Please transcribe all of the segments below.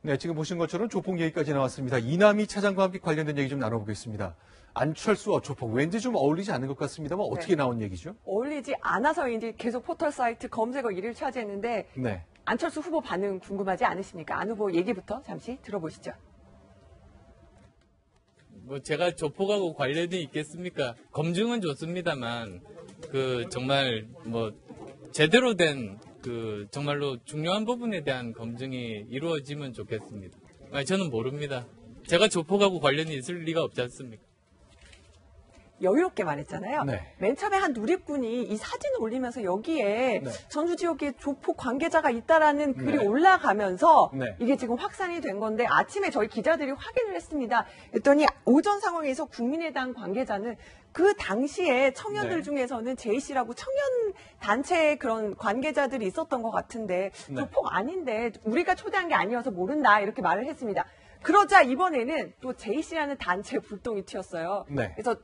네, 지금 보신 것처럼 조폭 얘기까지 나왔습니다. 이남희 차장과 함께 관련된 얘기 좀 나눠보겠습니다. 안철수와 조폭, 왠지 좀 어울리지 않는 것 같습니다만 어떻게 나온 얘기죠? 어울리지 않아서인지 계속 포털 사이트 검색어 1위를 차지했는데 네. 안철수 후보 반응 궁금하지 않으십니까? 안 후보 얘기부터 잠시 들어보시죠. 뭐 제가 조폭하고 관련이 있겠습니까? 검증은 좋습니다만 정말 뭐 제대로 된 정말로 중요한 부분에 대한 검증이 이루어지면 좋겠습니다. 아니, 저는 모릅니다. 제가 조폭하고 관련이 있을 리가 없지 않습니까? 여유롭게 말했잖아요. 네. 맨 처음에 한 누리꾼이 이 사진을 올리면서 여기에 네. 전주 지역에 조폭 관계자가 있다라는 글이 네. 올라가면서 네. 이게 지금 확산이 된 건데 아침에 저희 기자들이 확인을 했습니다. 그랬더니 오전 상황에서 국민의당 관계자는 그 당시에 청년들 네. 중에서는 제이씨라고 청년 단체 그런 관계자들이 있었던 것 같은데 네. 조폭 아닌데 우리가 초대한 게 아니어서 모른다 이렇게 말을 했습니다. 그러자 이번에는 또 제이씨라는 단체 불똥이 튀었어요. 네. 그래서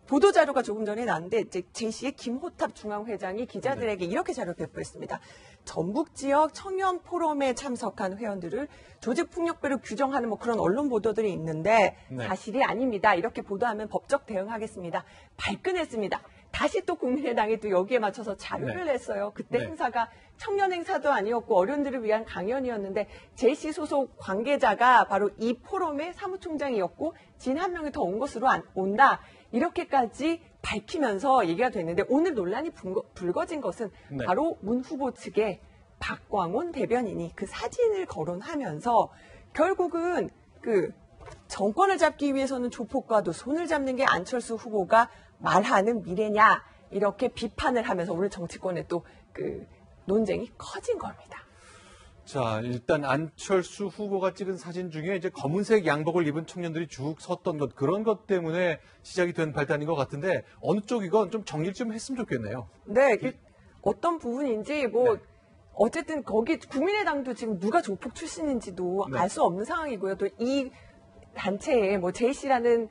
보도자료가 조금 전에 나왔는데 이제 제이씨의 김호탑 중앙회장이 기자들에게 이렇게 자료를 배포했습니다. 전북 지역 청년 포럼에 참석한 회원들을 조직폭력배로 규정하는 뭐 그런 언론 보도들이 있는데 네. 사실이 아닙니다. 이렇게 보도하면 법적 대응하겠습니다. 발끈했습니다. 다시 또 국민의당이 또 여기에 맞춰서 자료를 네. 냈어요. 그때 네. 행사가 청년 행사도 아니었고 어른들을 위한 강연이었는데 제이씨 소속 관계자가 바로 이 포럼의 사무총장이었고 진 한 명이 더 온 것으로 온다. 이렇게까지 밝히면서 얘기가 됐는데 오늘 논란이 불거진 것은 네. 바로 문 후보 측의 박광온 대변인이 그 사진을 거론하면서 결국은 정권을 잡기 위해서는 조폭과도 손을 잡는 게 안철수 후보가 말하는 미래냐 이렇게 비판을 하면서 오늘 정치권의 또 논쟁이 커진 겁니다. 자, 일단 안철수 후보가 찍은 사진 중에 이제 검은색 양복을 입은 청년들이 쭉 섰던 것, 그런 것 때문에 시작이 된 발단인 것 같은데 어느 쪽이건 좀 정리를 좀 했으면 좋겠네요. 네, 어떤 부분인지 네. 어쨌든 거기 국민의당도 지금 누가 조폭 출신인지도 네. 알 수 없는 상황이고요. 또 이 단체에 제이씨라는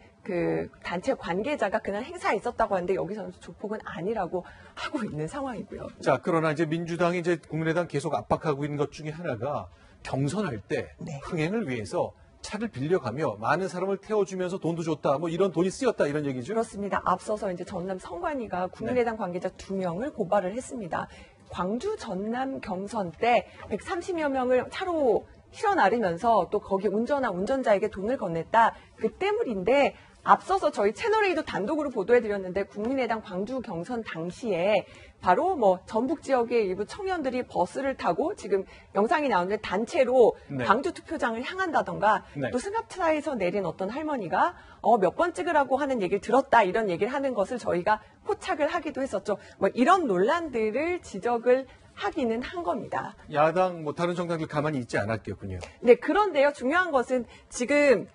단체 관계자가 그날 행사에 있었다고 하는데 여기서는 조폭은 아니라고 하고 있는 상황이고요. 자, 그러나 이제 민주당이 이제 국민의당 계속 압박하고 있는 것 중에 하나가 경선할 때 네. 흥행을 위해서 차를 빌려가며 많은 사람을 태워주면서 돈도 줬다, 뭐 이런 돈이 쓰였다 이런 얘기죠. 그렇습니다. 앞서서 이제 전남 성관이가 국민의당 관계자 2명을 고발을 했습니다. 광주 전남 경선 때 130여 명을 차로 실어 나르면서 또 거기 운전한 운전자에게 돈을 건넸다. 그 때문인데 앞서서 저희 채널A도 단독으로 보도해드렸는데 국민의당 광주 경선 당시에 바로 전북 지역의 일부 청년들이 버스를 타고 지금 영상이 나오는데 단체로 네. 광주 투표장을 향한다던가 네. 또 승합차에서 내린 어떤 할머니가 몇 번 찍으라고 하는 얘기를 들었다 이런 얘기를 하는 것을 저희가 포착을 하기도 했었죠. 이런 논란들을 지적을 하기는 한 겁니다. 야당 다른 정당들 가만히 있지 않았겠군요. 네, 그런데요. 중요한 것은 지금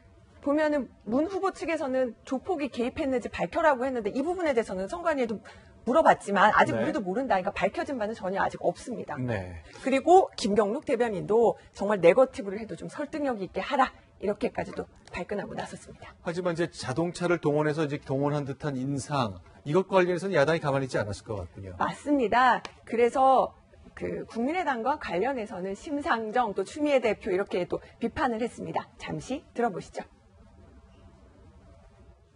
보면은 문 후보 측에서는 조폭이 개입했는지 밝혀라고 했는데 이 부분에 대해서는 성관위에도 물어봤지만 아직 네. 우리도 모른다. 그러니까 밝혀진 바는 전혀 아직 없습니다. 네. 그리고 김경록 대변인도 정말 네거티브를 해도 좀 설득력 있게 하라. 이렇게까지도 발끈하고 나섰습니다. 하지만 이제 자동차를 동원해서 이제 동원한 듯한 인상, 이것과 관련해서는 야당이 가만히 있지 않았을 것 같군요. 맞습니다. 그래서 국민의당과 관련해서는 심상정 또 추미애 대표 이렇게 또 비판을 했습니다. 잠시 들어보시죠.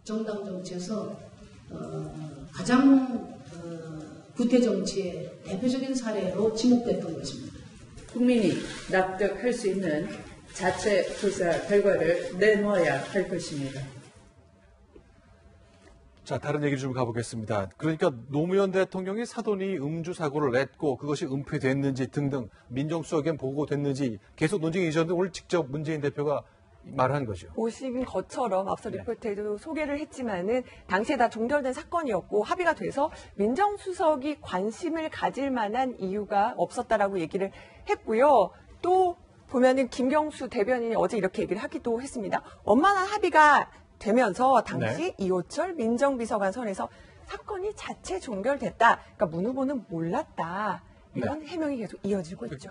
정당 정치에서 가장 구태 정치의 대표적인 사례로 지목됐던 것입니다. 국민이 납득할 수 있는 자체 조사 결과를 내놓아야 할 것입니다. 자, 다른 얘기를 좀 가보겠습니다. 그러니까 노무현 대통령이 사돈이 음주 사고를 냈고 그것이 은폐됐는지 등등 민정수석엔 보고됐는지 계속 논쟁이 있었는데 오늘 직접 문재인 대표가 말한 거죠. 보신 것처럼 앞서 네. 리포트에도 소개를 했지만은 당시에 다 종결된 사건이었고 합의가 돼서 민정수석이 관심을 가질 만한 이유가 없었다라고 얘기를 했고요. 또 보면은 김경수 대변인이 어제 이렇게 얘기를 하기도 했습니다. 원만한 합의가 되면서 당시 네. 이호철 민정비서관 선에서 사건이 자체 종결됐다. 그러니까 문 후보는 몰랐다. 이런 해명이 계속 이어지고 있죠.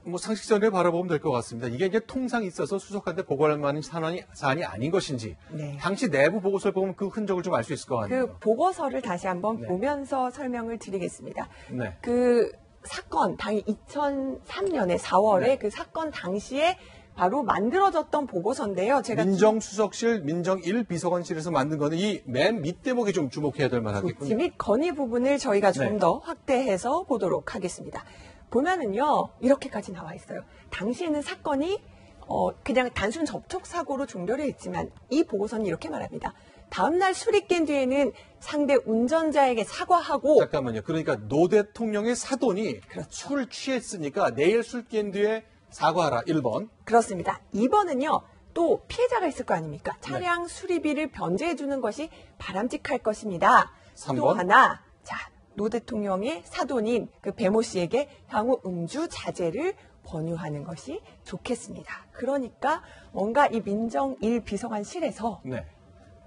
상식선을 바라보면 될 것 같습니다. 이게 이제 통상 있어서 수석한테 보고할 만한 사안이 아닌 것인지 네. 당시 내부 보고서를 보면 그 흔적을 좀 알 수 있을 것 같네요. 그 보고서를 다시 한번 네. 보면서 설명을 드리겠습니다. 네. 사건, 당시 2003년에 4월에 네. 그 사건 당시에 바로 만들어졌던 보고서인데요. 제가 민정수석실, 민정 1비서관실에서 만든 거는 이 맨 밑대목에 좀 주목해야 될 조치 만하겠군요. 및 건의 부분을 저희가 좀 네. 더 확대해서 보도록 하겠습니다. 보면은요, 이렇게까지 나와 있어요. 당시에는 사건이 그냥 단순 접촉 사고로 종결이 했지만 이 보고서는 이렇게 말합니다. 다음날 술이 깬 뒤에는 상대 운전자에게 사과하고 잠깐만요. 그러니까 노 대통령의 사돈이 그렇죠. 술 취했으니까 내일 술 깬 뒤에 사과하라. 1번. 그렇습니다. 2번은요. 또 피해자가 있을 거 아닙니까? 네. 차량 수리비를 변제해 주는 것이 바람직할 것입니다. 3번. 또 하나, 자, 노 대통령의 사돈인 그 배모 씨에게 향후 음주 자제를 권유하는 것이 좋겠습니다. 그러니까 뭔가 이 민정 1비서관실에서 네.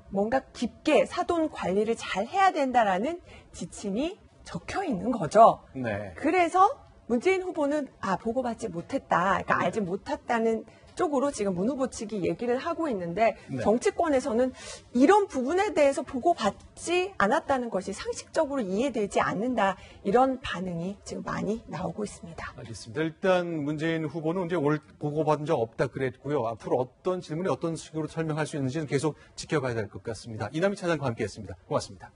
뭔가 깊게 사돈 관리를 잘 해야 된다라는 지침이 적혀 있는 거죠. 네. 그래서 문재인 후보는 보고받지 못했다, 그러니까 알지 못했다는 쪽으로 지금 문 후보 측이 얘기를 하고 있는데 네. 정치권에서는 이런 부분에 대해서 보고받지 않았다는 것이 상식적으로 이해되지 않는다, 이런 반응이 지금 많이 나오고 있습니다. 알겠습니다. 일단 문재인 후보는 이제 오늘 보고받은 적 없다 그랬고요. 앞으로 어떤 질문에 어떤 식으로 설명할 수 있는지는 계속 지켜봐야 될 것 같습니다. 이남희 차장과 함께했습니다. 고맙습니다.